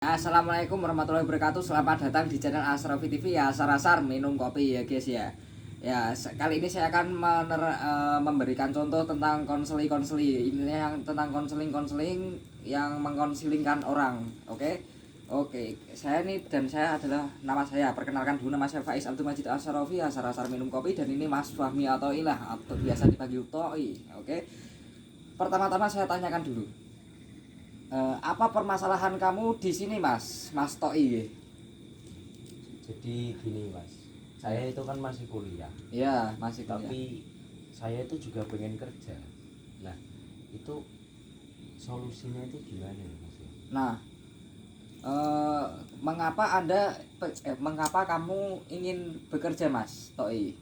Assalamualaikum warahmatullahi wabarakatuh. Selamat datang di channel Asrofi TV ya. Asar-asar minum kopi ya guys ya. Ya, kali ini saya akan memberikan contoh tentang konseli. Ini yang tentang konseling yang mengkonselingkan orang. Oke. Oke, saya adalah nama saya. Perkenalkan dulu, nama saya Faiz Abdul Majid Asrofi, Asar-asar minum kopi, dan ini Mas Fahmi atau Ilah atau biasa dipanggil Toi. Oke. Pertama-tama saya tanyakan dulu. Apa permasalahan kamu di sini, Mas Toi? Jadi gini Mas, saya itu kan masih kuliah. Ya, masih kuliah. Tapi saya itu juga pengen kerja. Nah, itu solusinya itu gimana ya Mas? Nah, mengapa kamu ingin bekerja, Mas Toi?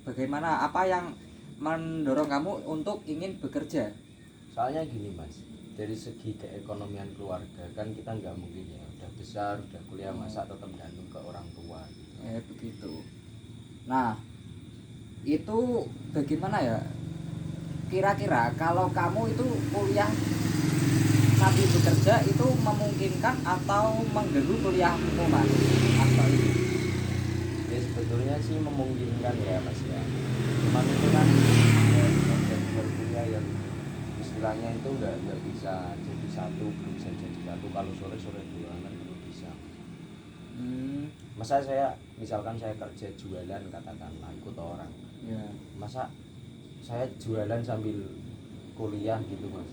Bagaimana apa yang mendorong kamu untuk ingin bekerja? Soalnya gini Mas, dari segi keekonomian keluarga kan kita nggak mungkin ya udah besar udah kuliah masa tetap gantung ke orang tua gitu. Begitu. Nah, itu bagaimana ya? Kira-kira kalau kamu itu kuliah sambil bekerja itu memungkinkan atau mengganggu kuliahmu, Mas? Atau Ya sebetulnya sih memungkinkan ya Mas ya. Cuman itu kan ya, berkuliah yang istilahnya itu nggak bisa jadi satu, belum bisa jadi satu. Kalau sore dua kan belum bisa. Masa saya misalkan saya kerja jualan katakanlah ikut orang ya. Masa saya jualan sambil kuliah gitu Mas?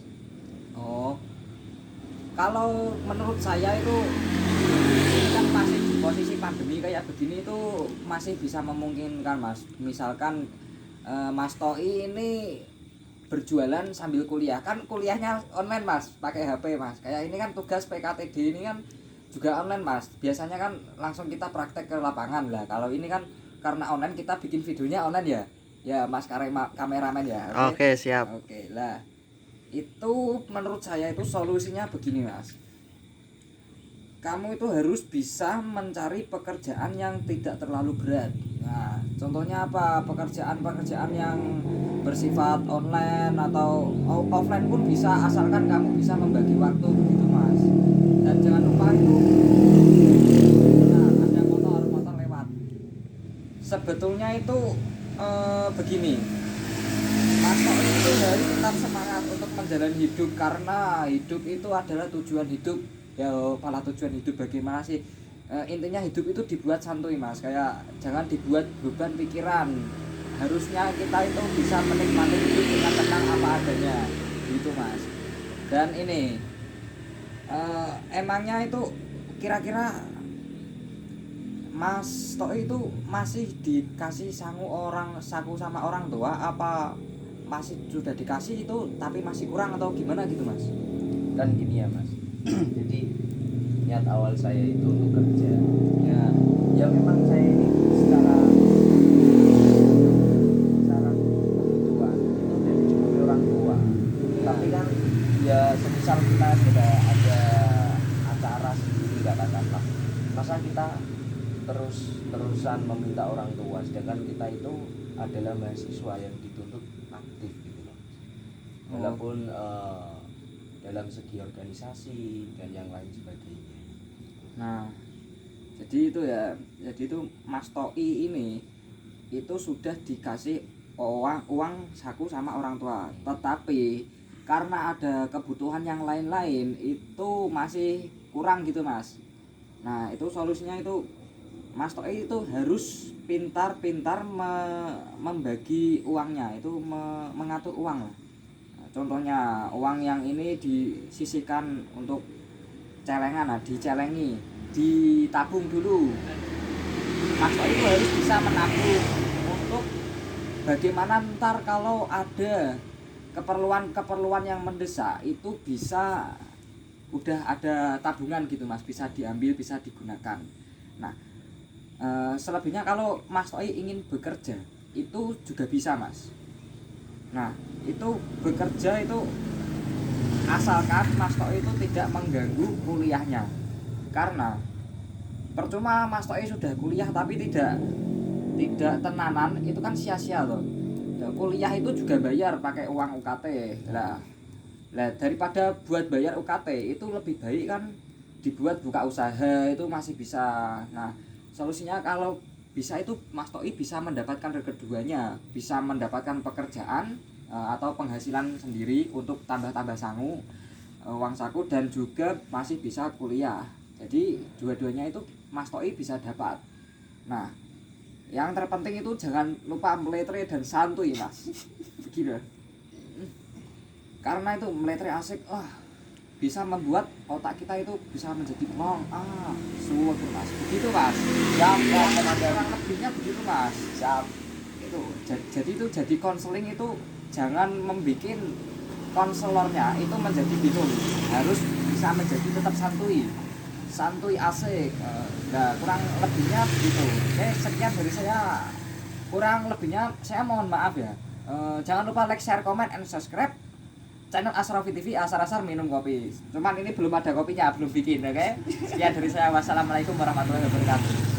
Oh, kalau menurut saya itu ini kan masih di posisi pandemi kayak begini itu masih bisa memungkinkan, Mas. Misalkan Mas Toi ini berjualan sambil kuliah, kan kuliahnya online, Mas, pakai HP, Mas. Kayak ini kan tugas PKTD ini kan juga online, Mas. Biasanya kan langsung kita praktek ke lapangan lah. Kalau ini kan karena online, kita bikin videonya online ya. Ya, Mas kameramen ya. Oke, siap. Oke lah. Itu menurut saya itu solusinya begini, Mas. Kamu itu harus bisa mencari pekerjaan yang tidak terlalu berat. Nah, contohnya apa? Pekerjaan yang bersifat online atau offline pun bisa, asalkan kamu bisa membagi waktu begitu, Mas. Dan jangan lupa itu, nah, ada motor lewat. Sebetulnya itu begini, Mas Tok itu harus tetap semangat untuk menjalani hidup, karena hidup itu adalah tujuan hidup. Ya, malah tujuan hidup bagaimana sih? Intinya hidup itu dibuat santuy, Mas. Kayak jangan dibuat beban pikiran. Harusnya kita itu bisa menikmati hidup dengan tenang apa adanya, gitu, Mas. Dan ini emangnya itu kira-kira Mas Tok itu masih dikasih saku sama orang tua, apa masih sudah dikasih itu tapi masih kurang atau gimana gitu, Mas? Kan gini ya Mas. Jadi niat awal saya itu untuk kerja ya memang saya ini secara kebutuhan itu udah dicukupi orang tua ya. Tapi kan ya semisal kita sudah ada acara sendiri katakanlah, masa kita terusan meminta orang tua sedangkan kita itu adalah mahasiswa yang dituntut aktif gitu loh. Walaupun dalam segi organisasi dan yang lain sebagainya. Nah, jadi itu Mas Toi ini itu sudah dikasih uang saku sama orang tua, tetapi karena ada kebutuhan yang lain-lain itu masih kurang gitu, Mas. Nah, itu solusinya itu Mas Toi itu harus pintar-pintar membagi uangnya, itu mengatur uang lah. Contohnya uang yang ini disisihkan untuk celengan, nah dicelengi, ditabung dulu. Mas itu harus bisa menabung untuk bagaimana ntar kalau ada keperluan yang mendesak itu bisa udah ada tabungan gitu, Mas, bisa diambil, bisa digunakan. Nah, selebihnya kalau Mas Toi ingin bekerja itu juga bisa, Mas. Nah, itu bekerja itu asalkan Mas Toi itu tidak mengganggu kuliahnya. Karena percuma Mas Toi sudah kuliah tapi tidak tenanan, itu kan sia-sia loh. Kuliah itu juga bayar pakai uang UKT. Lah daripada buat bayar UKT itu lebih baik kan dibuat buka usaha itu masih bisa. Nah solusinya kalau bisa itu Mas Toi bisa mendapatkan keduanya, bisa mendapatkan pekerjaan atau penghasilan sendiri untuk tambah-tambah sangu, uang saku, dan juga masih bisa kuliah. Jadi dua-duanya itu Mas Toi bisa dapat. Nah yang terpenting itu jangan lupa meletre dan santuy Mas. Begini, karena itu meletre asik, bisa membuat otak kita itu bisa menjadi plong, suwek Mas. Begitu Mas. Siap, Yang komandan. kurang lebihnya begitu Mas. Siap. Itu jadi itu jadi konseling itu jangan membuat konselornya itu menjadi bingung, harus bisa menjadi tetap santuy asik. Nah kurang lebihnya begitu. Oke, sekian dari saya, kurang lebihnya saya mohon maaf ya. Jangan lupa like, share, comment, and subscribe channel Asrofi TV. Asar-asar minum kopi, cuman ini belum ada kopinya, belum bikin. Oke, sekian dari saya, wassalamualaikum warahmatullahi wabarakatuh.